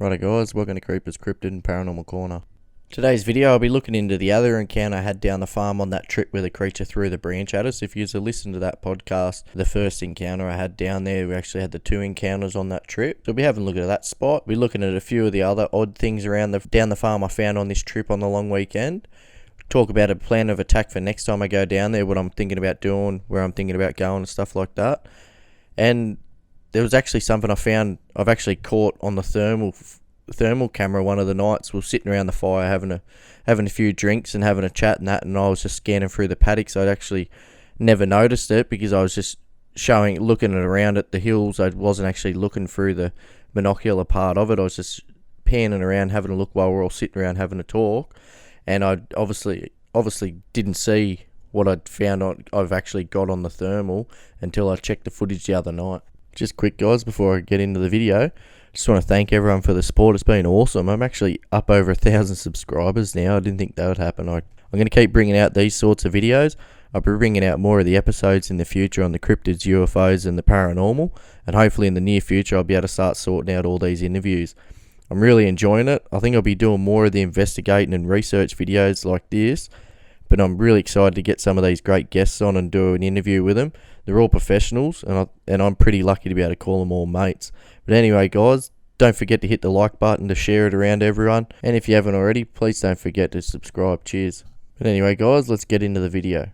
Righto guys, welcome to Cryptid and Paranormal Corner. Today's video I'll be looking into the other encounter I had down the farm on that trip where the creature threw the branch at us. If you listen to that podcast, the first encounter I had down there, we actually had the two encounters on that trip. So we'll be having a look at that spot. We'll be looking at a few of the other odd things around down the farm I found on this trip on the long weekend. Talk about a plan of attack for next time I go down there, what I'm thinking about doing, where I'm thinking about going and stuff like that. And there was actually something I found I've actually caught on the thermal camera one of the nights. We were sitting around the fire having a few drinks and having a chat and that, and I was just scanning through the paddocks. I'd actually never noticed it because I was just looking it around at the hills. I wasn't actually looking through the binocular part of it. I was just panning around having a look while we're all sitting around having a talk, and I obviously didn't see what I'd found I've actually got on the thermal until I checked the footage the other night. Just quick guys, before I get into the video, just want to thank everyone for the support. It's been awesome. I'm actually up over 1,000 subscribers now. I didn't think that would happen. I'm going to keep bringing out these sorts of videos. I'll be bringing out more of the episodes in the future on the cryptids, UFOs and the paranormal, and hopefully in the near future I'll be able to start sorting out all these interviews. I'm really enjoying it. I think I'll be doing more of the investigating and research videos like this, but I'm really excited to get some of these great guests on and do an interview with them. They're all professionals, and I'm pretty lucky to be able to call them all mates. But anyway, guys, don't forget to hit the like button to share it around everyone. And if you haven't already, please don't forget to subscribe. Cheers. But anyway, guys, let's get into the video.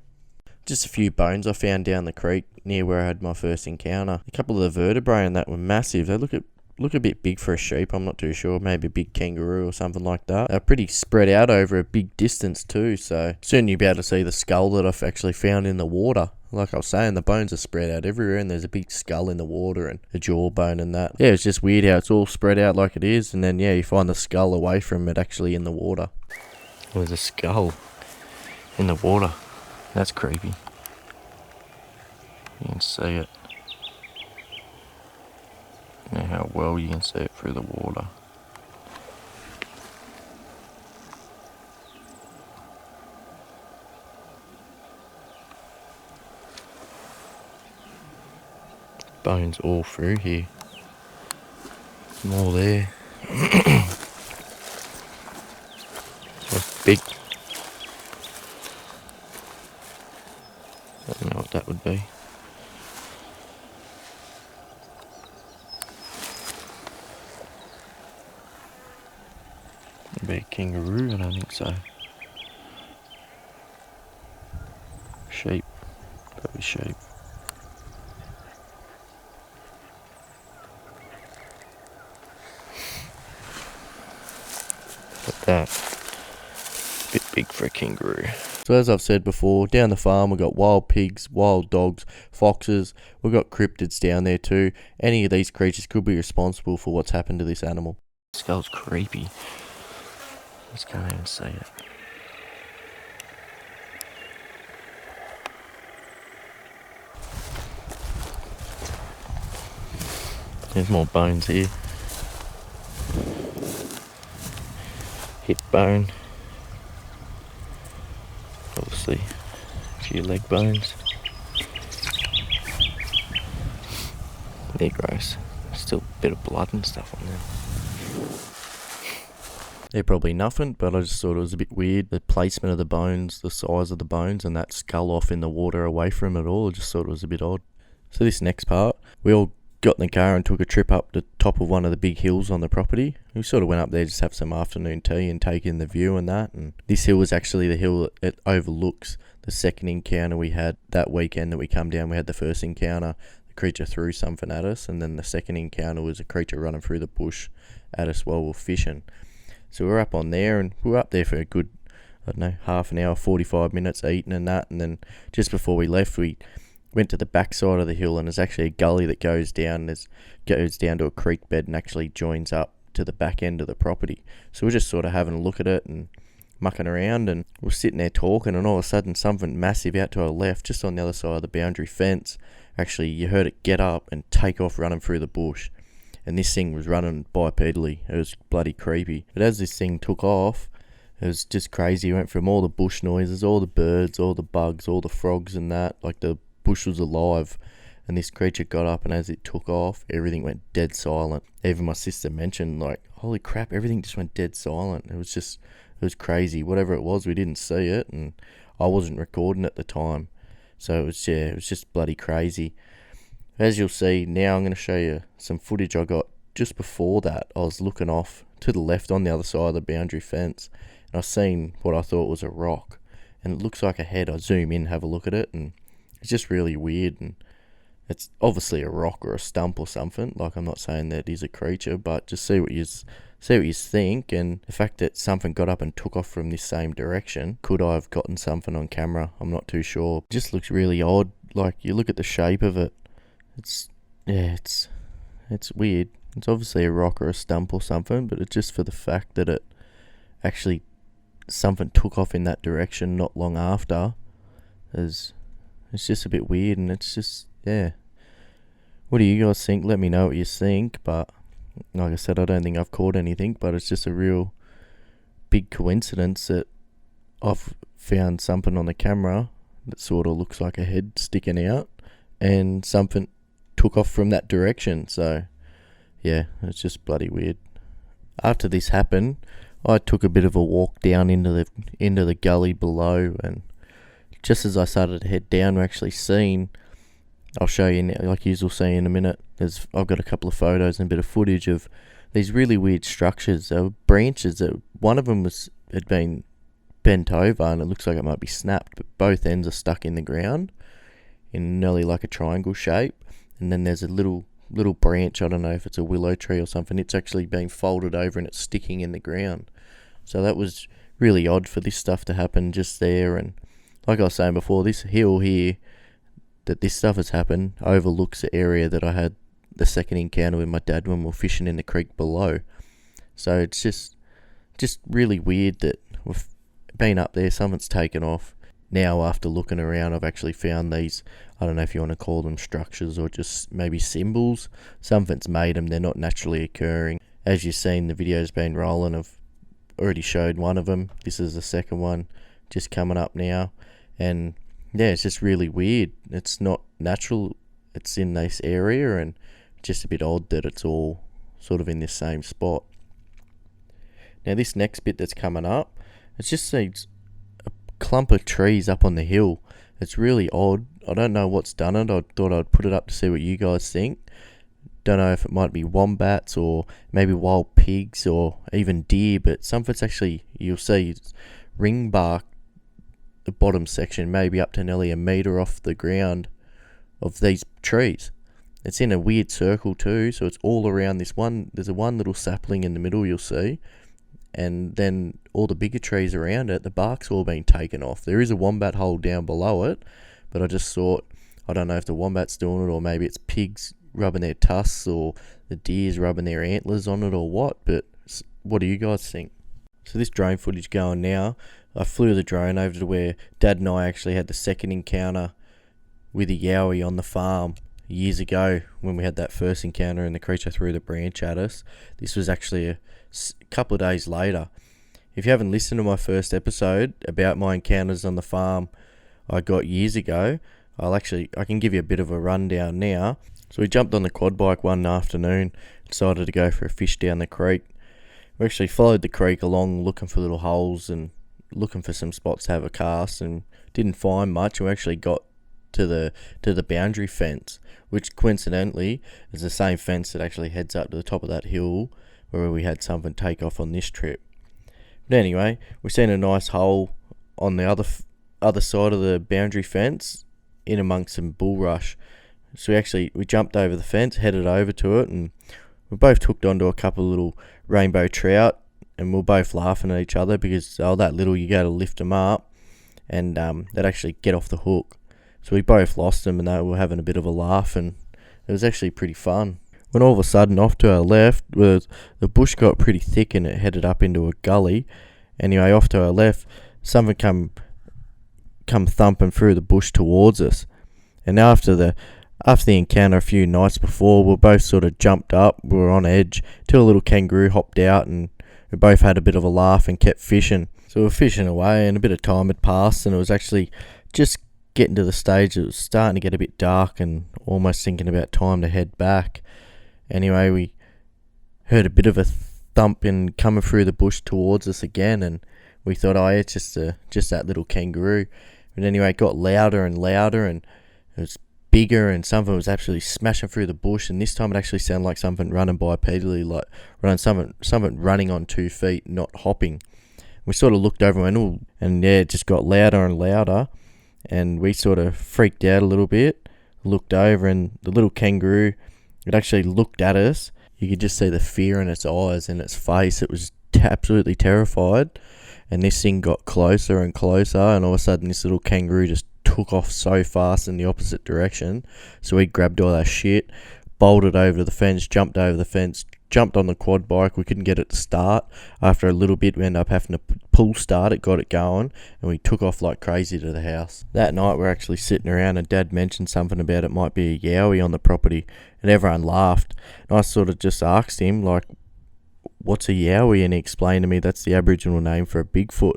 Just a few bones I found down the creek near where I had my first encounter. A couple of the vertebrae in that were massive. They look a bit big for a sheep. I'm not too sure. Maybe a big kangaroo or something like that. They're pretty spread out over a big distance too. So soon you'll be able to see the skull that I've actually found in the water. Like I was saying, the bones are spread out everywhere, and there's a big skull in the water and a jawbone and that. Yeah, it's just weird how it's all spread out like it is, and then yeah, you find the skull away from it actually in the water. There's a skull in the water. That's creepy. You can see it. You know how well you can see it through the water. Bones all through here. More there. That's big. I don't know what that would be. Be a kangaroo? I don't think so. Sheep. Probably sheep. That bit big for a kangaroo. So as I've said before, down the farm we've got wild pigs, wild dogs, foxes, we've got cryptids down there too. Any of these creatures could be responsible for what's happened to this animal. This skull's creepy. I just can't even see it. There's more bones here. Hip bone, obviously a few leg bones. They're gross. Still a bit of blood and stuff on them. They're probably nothing, but I just thought it was a bit weird. The placement of the bones, the size of the bones, and that skull off in the water away from it all. I just thought it was a bit odd. So this next part, we all got in the car and took a trip up the top of one of the big hills on the property. We sort of went up there just to have some afternoon tea and take in the view and that. And this hill was actually the hill that overlooks the second encounter we had that weekend that we come down. We had the first encounter, the creature threw something at us, and then the second encounter was a creature running through the bush at us while we were fishing. So we were up on there, and we were up there for a good, I don't know, half an hour, 45 minutes eating and that. And then just before we left, we went to the back side of the hill, and there's actually a gully that goes down to a creek bed and actually joins up to the back end of the property. So we're just sort of having a look at it and mucking around, and we're sitting there talking, and all of a sudden something massive out to our left, just on the other side of the boundary fence, actually you heard it get up and take off running through the bush. And this thing was running bipedally. It was bloody creepy. But as this thing took off, it was just crazy. It went from all the bush noises, all the birds, all the bugs, all the frogs and that, like the bush was alive, and this creature got up, and as it took off, everything went dead silent. Even my sister mentioned, like, holy crap, everything just went dead silent. It was crazy. Whatever it was, we didn't see it, and I wasn't recording at the time. So it was just bloody crazy. As you'll see, now I'm going to show you some footage I got just before that. I was looking off to the left on the other side of the boundary fence, and I seen what I thought was a rock, and it looks like a head. I zoom in, have a look at it, and it's just really weird, and it's obviously a rock or a stump or something. Like, I'm not saying that it is a creature, but just see what you think. And the fact that something got up and took off from this same direction, could I have gotten something on camera? I'm not too sure. It just looks really odd. Like, you look at the shape of it, it's weird. It's obviously a rock or a stump or something, but it's just for the fact that it actually, something took off in that direction not long after. It's just a bit weird, and it's just, yeah. What do you guys think? Let me know what you think. But like I said, I don't think I've caught anything, but it's just a real big coincidence that I've found something on the camera that sort of looks like a head sticking out, and something took off from that direction. So yeah, it's just bloody weird. After this happened, I took a bit of a walk down into the gully below, and just as I started to head down, we actually seen, I'll show you now, like you'll see in a minute, I've got a couple of photos and a bit of footage of these really weird structures. There were branches that one of them had been bent over, and it looks like it might be snapped, but both ends are stuck in the ground in nearly like a triangle shape. And then there's a little branch, I don't know if it's a willow tree or something, it's actually being folded over and it's sticking in the ground. So that was really odd for this stuff to happen just there. And like I was saying before, this hill here that this stuff has happened overlooks the area that I had the second encounter with my dad when we were fishing in the creek below. So it's just really weird that we've been up there, something's taken off. Now, after looking around, I've actually found these, I don't know if you want to call them structures or just maybe symbols. Something's made them, they're not naturally occurring. As you've seen, the video's been rolling. I've already showed one of them. This is the second one just coming up now. And yeah, it's just really weird. It's not natural. It's in this area, and just a bit odd that it's all sort of in this same spot. Now, this next bit that's coming up, it's just these clump of trees up on the hill. It's really odd. I don't know what's done it. I thought I'd put it up to see what you guys think. Don't know if it might be wombats or maybe wild pigs or even deer, but something's actually, you'll see, ring bark, the bottom section, maybe up to nearly a metre off the ground of these trees. It's in a weird circle too, so it's all around this one. There's one little sapling in the middle, you'll see, and then all the bigger trees around it, the bark's all been taken off. There is a wombat hole down below it, but I just thought, I don't know if the wombat's doing it or maybe it's pigs rubbing their tusks or the deer's rubbing their antlers on it or what, but what do you guys think? So this drone footage going now, I flew the drone over to where Dad and I actually had the second encounter with a yowie on the farm years ago when we had that first encounter and the creature threw the branch at us. This was actually a couple of days later. If you haven't listened to my first episode about my encounters on the farm I got years ago, I can give you a bit of a rundown now. So we jumped on the quad bike one afternoon, decided to go for a fish down the creek. We actually followed the creek along looking for little holes and looking for some spots to have a cast, and didn't find much. We actually got to the boundary fence, which coincidentally is the same fence that actually heads up to the top of that hill where we had something take off on this trip. But anyway, we seen a nice hole on the other side of the boundary fence in amongst some bulrush. So we jumped over the fence, headed over to it, and we both hooked onto a couple of little rainbow trout, and we were both laughing at each other because that little, you go to lift them up and they'd actually get off the hook. So we both lost them, and they were having a bit of a laugh, and it was actually pretty fun. When all of a sudden, off to our left, the bush got pretty thick and it headed up into a gully. Anyway, off to our left, something come thumping through the bush towards us. And after the encounter a few nights before, we both sort of jumped up, we were on edge, till a little kangaroo hopped out, and we both had a bit of a laugh and kept fishing. So we were fishing away, and a bit of time had passed, and it was actually just getting to the stage it was starting to get a bit dark and almost thinking about time to head back. Anyway, we heard a bit of a thumping, coming through the bush towards us again, and we thought, oh, it's just that little kangaroo. But anyway, it got louder and louder, and it was bigger, and something was absolutely smashing through the bush, and this time it actually sounded like something running bipedally, like something running on 2 feet, not hopping. We sort of looked over and went, ooh, and yeah, it just got louder and louder, and we sort of freaked out a little bit, looked over, and the little kangaroo, it actually looked at us. You could just see the fear in its eyes and its face. It was absolutely terrified, and this thing got closer and closer, and all of a sudden this little kangaroo just took off so fast in the opposite direction. So we grabbed all our shit, bolted over to the fence, jumped over the fence, jumped on the quad bike. We couldn't get it to start. After a little bit, we ended up having to pull start it, got it going, and we took off like crazy to the house. That night we're actually sitting around, and Dad mentioned something about it might be a yowie on the property, and everyone laughed. And I sort of just asked him, like, what's a yowie? And he explained to me that's the Aboriginal name for a Bigfoot.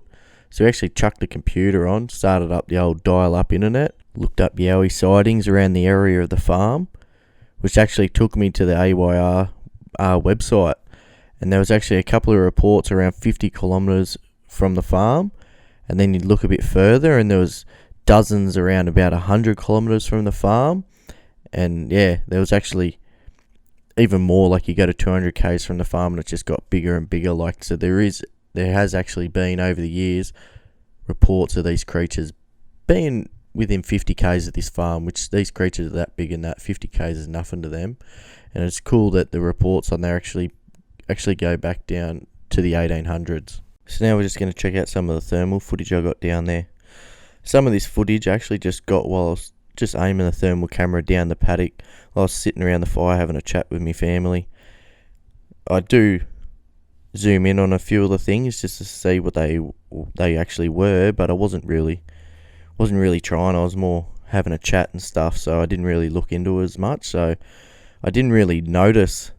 So we actually chucked the computer on, started up the old dial-up internet, looked up yowie sightings around the area of the farm, which actually took me to the AYR website. And there was actually a couple of reports around 50 kilometres from the farm, and then you'd look a bit further and there was dozens around about 100 kilometres from the farm. And yeah, there was actually even more, like you go to 200 k's from the farm and it just got bigger and bigger. Like, so there has actually been over the years reports of these creatures being within 50 k's of this farm, which these creatures are that big, and that 50 k's is nothing to them. And it's cool that the reports on there actually go back down to the 1800s. So now we're just going to check out some of the thermal footage I got down there. Some of this footage I actually just got while I was just aiming the thermal camera down the paddock. I was sitting around the fire having a chat with my family. I do zoom in on a few of the things just to see what they actually were, but I wasn't really trying. I was more having a chat and stuff, so I didn't really look into it as much. So I didn't really notice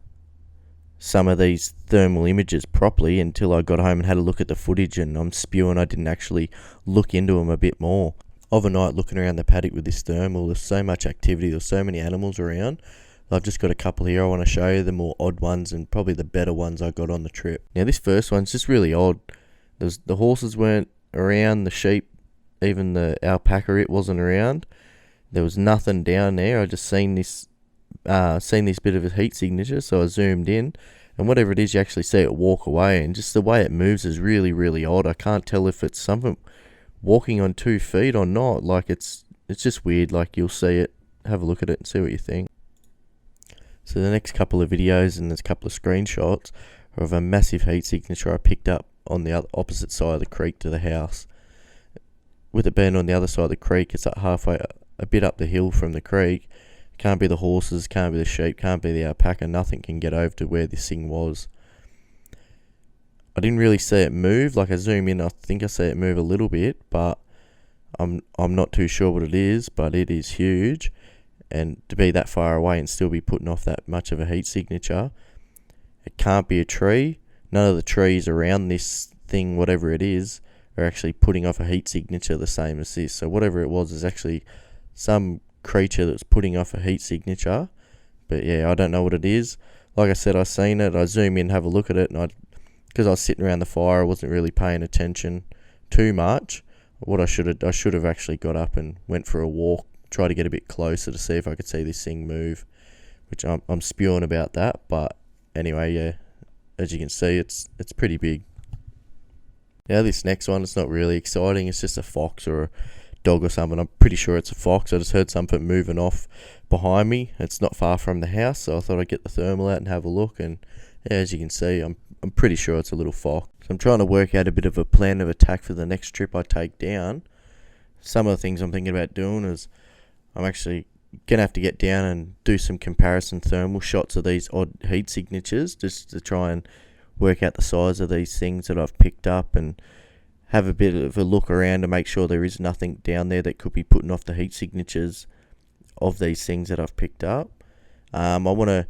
some of these thermal images properly until I got home and had a look at the footage, and I'm spewing I didn't actually look into them a bit more. Overnight, looking around the paddock with this thermal, there's so much activity, there's so many animals around. I've just got a couple here I want to show you, the more odd ones and probably the better ones I got on the trip. Now this first one's just really odd. The horses weren't around, the sheep, even the alpaca, it wasn't around. There was nothing down there. I just seen this bit of a heat signature, so I zoomed in, and whatever it is, you actually see it walk away, and just the way it moves is really, really odd. I can't tell if it's something walking on 2 feet or not. Like, it's just weird. Like, you'll see it, have a look at it and see what you think. So the next couple of videos and there's a couple of screenshots are of a massive heat signature I picked up on the opposite side of the creek to the house. With it being on the other side of the creek, it's like halfway, a bit up the hill from the creek. Can't be the horses, can't be the sheep, can't be the alpaca. Nothing can get over to where this thing was. I didn't really see it move. Like, I zoom in, I think I see it move a little bit, but I'm not too sure what it is, but it is huge. And to be that far away and still be putting off that much of a heat signature, it can't be a tree. None of the trees around this thing, whatever it is, are actually putting off a heat signature the same as this. So whatever it was is actually some creature that's putting off a heat signature. But yeah, I don't know what it is. Like I said, I seen it, I zoom in, have a look at it, and because I was sitting around the fire, I wasn't really paying attention too much. What I should have actually got up and went for a walk, try to get a bit closer to see if I could see this thing move, which I'm spewing about that. But anyway, yeah, as you can see, it's pretty big. Now this next one, it's not really exciting. It's just a fox or a dog or something. I'm pretty sure it's a fox. I just heard something moving off behind me. It's not far from the house, so I thought I'd get the thermal out and have a look. And yeah, as you can see, I'm pretty sure it's a little fox. So I'm trying to work out a bit of a plan of attack for the next trip I take down. Some of the things I'm thinking about doing is I'm actually going to have to get down and do some comparison thermal shots of these odd heat signatures, just to try and work out the size of these things that I've picked up and have a bit of a look around to make sure there is nothing down there that could be putting off the heat signatures of these things that I've picked up. I want to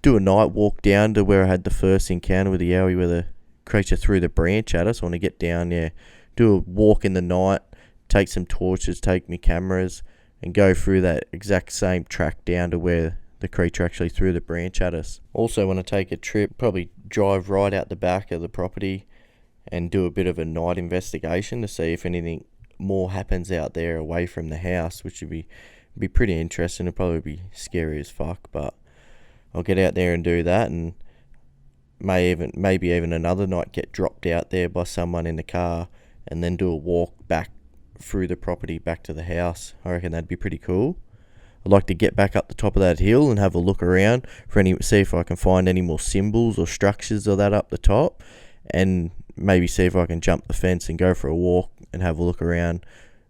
do a night walk down to where I had the first encounter with the yowie, where the creature threw the branch at us. I want to get down there, do a walk in the night, take some torches, take my cameras, and go through that exact same track down to where the creature actually threw the branch at us. Also want to take a trip, probably drive right out the back of the property and do a bit of a night investigation to see if anything more happens out there away from the house, which would be pretty interesting. It'd probably be scary as fuck, but I'll get out there and do that, and maybe even another night get dropped out there by someone in the car and then do a walk back through the property back to the house. I reckon that'd be pretty cool. I'd like to get back up the top of that hill and have a look around see if I can find any more symbols or structures of that up the top, and maybe see if I can jump the fence and go for a walk and have a look around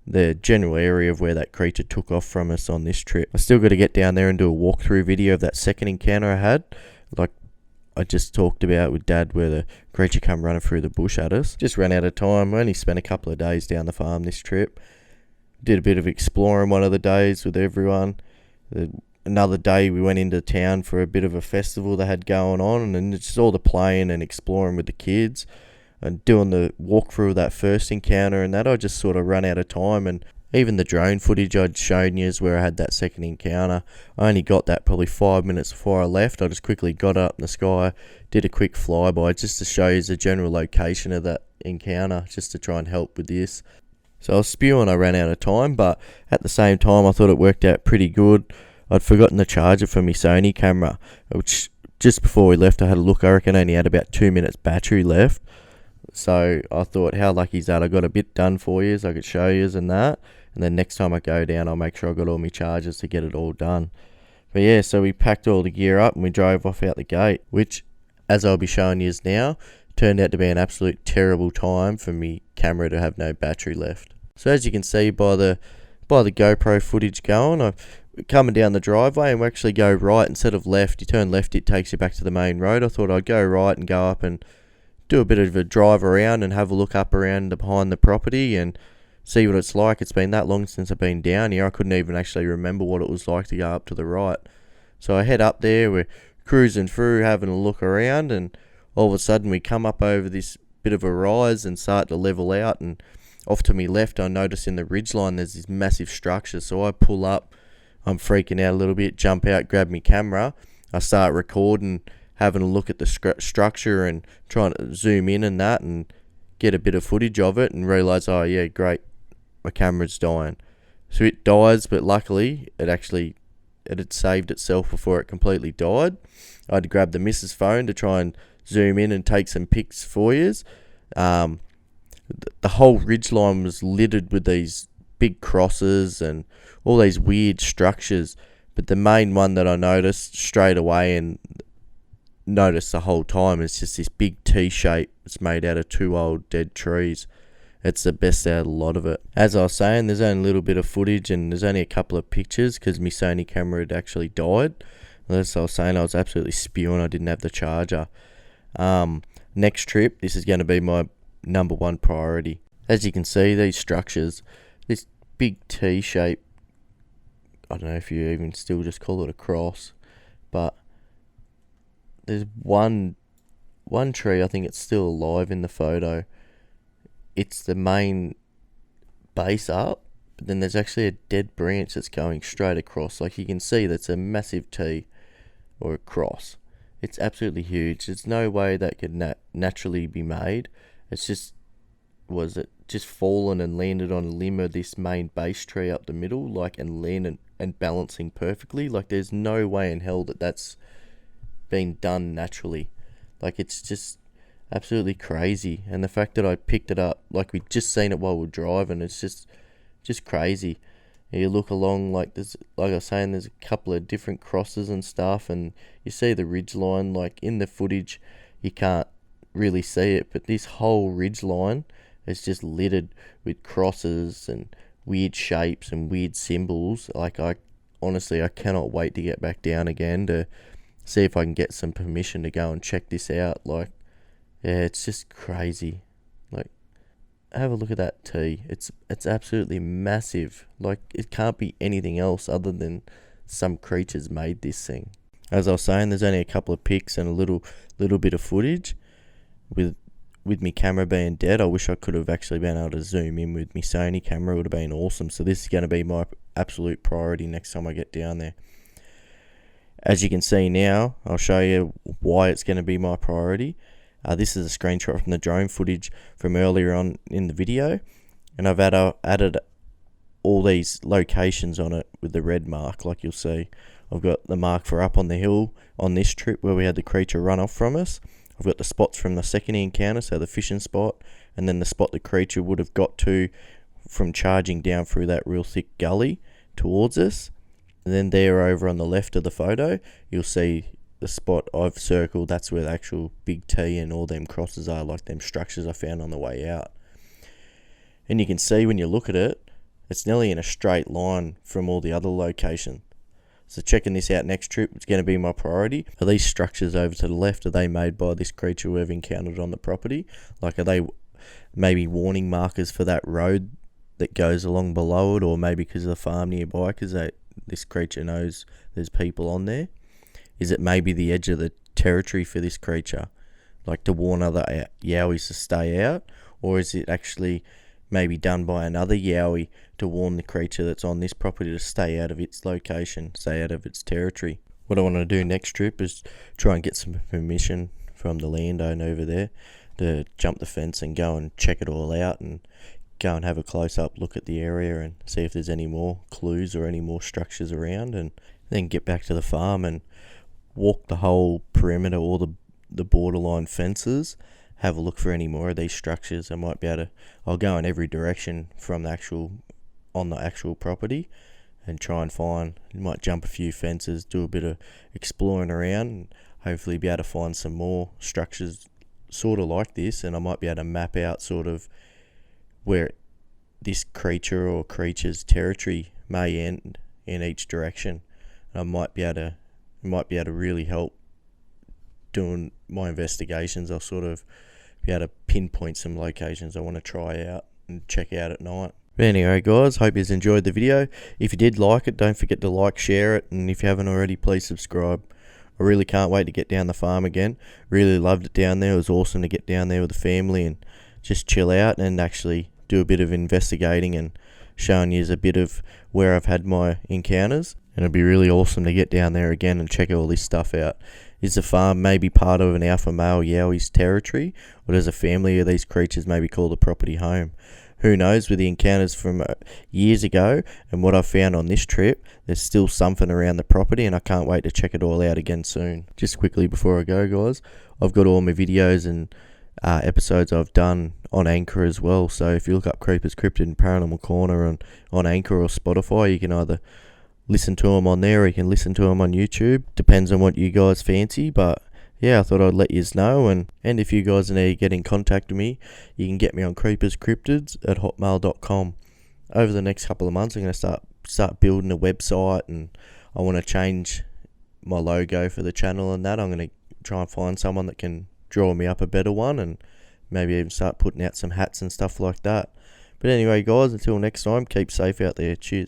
the general area of where that creature took off from us on this trip. I still got to get down there and do a walkthrough video of that second encounter I had, like I just talked about with Dad, where the creature come running through the bush at us. Just ran out of time. I only spent a couple of days down the farm this trip. Did a bit of exploring one of the days with everyone. Another day we went into town for a bit of a festival they had going on, and then just all the playing and exploring with the kids and doing the walkthrough of that first encounter and that. I just sort of run out of time, and even the drone footage I'd shown you is where I had that second encounter. I only got that probably 5 minutes before I left. I just quickly got up in the sky, did a quick flyby just to show you the general location of that encounter, just to try and help with this. So I was spewing I ran out of time, but at the same time I thought it worked out pretty good. I'd forgotten the charger for my Sony camera, which just before we left I had a look. I reckon I only had about 2 minutes battery left. So I thought, how lucky is that? I got a bit done for you, so I could show you and that. And then next time I go down, I'll make sure I got all my chargers to get it all done. But yeah, so we packed all the gear up and we drove off out the gate, which, as I'll be showing you now, turned out to be an absolute terrible time for me camera to have no battery left. So as you can see by the GoPro footage going, I'm coming down the driveway and we actually go right instead of left. You turn left, it takes you back to the main road. I thought I'd go right and go up and do a bit of a drive around and have a look up around behind the property and see what it's like. It's been that long since I've been down here, I couldn't even actually remember what it was like to go up to the right. So I head up there, we're cruising through, having a look around, and all of a sudden we come up over this bit of a rise and start to level out, and off to my left I notice in the ridgeline there's this massive structure. So I pull up, I'm freaking out a little bit, jump out, grab my camera, I start recording, having a look at the structure and trying to zoom in and that and get a bit of footage of it, and realise, oh yeah, great, my camera's dying. So it dies, but luckily it had saved itself before it completely died. I had to grab the missus phone to try and zoom in and take some pics for you. The whole ridgeline was littered with these big crosses and all these weird structures, but the main one that I noticed straight away and noticed the whole time is just this big T shape. It's made out of 2 old dead trees. It's the best out of a lot of it. As I was saying, there's only a little bit of footage and there's only a couple of pictures because my Sony camera had actually died. And as I was saying, I was absolutely spewing. I didn't have the charger. Next trip, this is going to be my number one priority. As you can see, these structures, this big T shape, I don't know if you even still just call it a cross, but there's one tree, I think it's still alive in the photo. It's the main base up, but then there's actually a dead branch that's going straight across. Like you can see, that's a massive T or a cross. It's absolutely huge. There's no way that could naturally be made. It's just, was it just fallen and landed on a limb of this main base tree up the middle, like, and landing and balancing perfectly. Like there's no way in hell that that's been done naturally. Like it's just absolutely crazy. And the fact that I picked it up, like we'd just seen it while we're driving, it's just crazy. And you look along, like there's, like I was saying, there's a couple of different crosses and stuff, and you see the ridge line. Like in the footage you can't really see it, but this whole ridge line is just littered with crosses and weird shapes and weird symbols. Like I cannot wait to get back down again to see if I can get some permission to go and check this out. Like, yeah, it's just crazy. Like, have a look at that T. It's absolutely massive. Like, it can't be anything else other than some creatures made this thing. As I was saying, there's only a couple of pics and a little bit of footage. With me camera being dead, I wish I could have actually been able to zoom in with me Sony camera. It would have been awesome. So this is going to be my absolute priority next time I get down there. As you can see now, I'll show you why it's going to be my priority. This is a screenshot from the drone footage from earlier on in the video, and I've added all these locations on it with the red mark. Like you'll see, I've got the mark for up on the hill on this trip where we had the creature run off from us. I've got the spots from the second encounter, so the fishing spot, and then the spot the creature would have got to from charging down through that real thick gully towards us. And then there over on the left of the photo, you'll see the spot I've circled. That's where the actual big T and all them crosses are, like them structures I found on the way out. And you can see when you look at it, it's nearly in a straight line from all the other locations. So checking this out next trip is going to be my priority. Are these structures over to the left, are they made by this creature we've encountered on the property? Like, are they maybe warning markers for that road that goes along below it, or maybe because of the farm nearby, because this creature knows there's people on there? Is it maybe the edge of the territory for this creature, like to warn other yowies to stay out? Or is it actually maybe done by another yowie to warn the creature that's on this property to stay out of its location, stay out of its territory? What I want to do next trip is try and get some permission from the landowner over there to jump the fence and go and check it all out, and go and have a close-up look at the area and see if there's any more clues or any more structures around, and then get back to the farm and walk the whole perimeter, all the borderline fences, have a look for any more of these structures. I might be able to, I'll go in every direction from the actual property and try and find, you might jump a few fences, do a bit of exploring around, and hopefully be able to find some more structures sort of like this. And I might be able to map out sort of where this creature or creature's territory may end in each direction. And I might be able to really help doing my investigations. I'll sort of be able to pinpoint some locations I want to try out and check out at night. But anyway guys, hope you enjoyed the video. If you did like it, don't forget to like, share it, and if you haven't already, please subscribe. I really can't wait to get down the farm again. Really loved it down there. It was awesome to get down there with the family and just chill out and actually do a bit of investigating and showing you a bit of where I've had my encounters. And it'd be really awesome to get down there again and check all this stuff out. Is the farm maybe part of an alpha male yowie's territory, or does a family of these creatures maybe call the property home? Who knows? With the encounters from years ago and what I've found on this trip, there's still something around the property, and I can't wait to check it all out again soon. Just quickly before I go guys, I've got all my videos and episodes I've done on Anchor as well. So if you look up Creepers, Cryptid and Paranormal Corner on Anchor or Spotify, you can either listen to them on there or you can listen to them on YouTube. Depends on what you guys fancy, but yeah, I thought I'd let you know. And if you guys need to get in contact with me, you can get me on creeperscryptids@hotmail.com. Over the next couple of months, I'm going to start building a website, and I want to change my logo for the channel and that. I'm going to try and find someone that can draw me up a better one, and maybe even start putting out some hats and stuff like that. But anyway guys, until next time, keep safe out there. Cheers.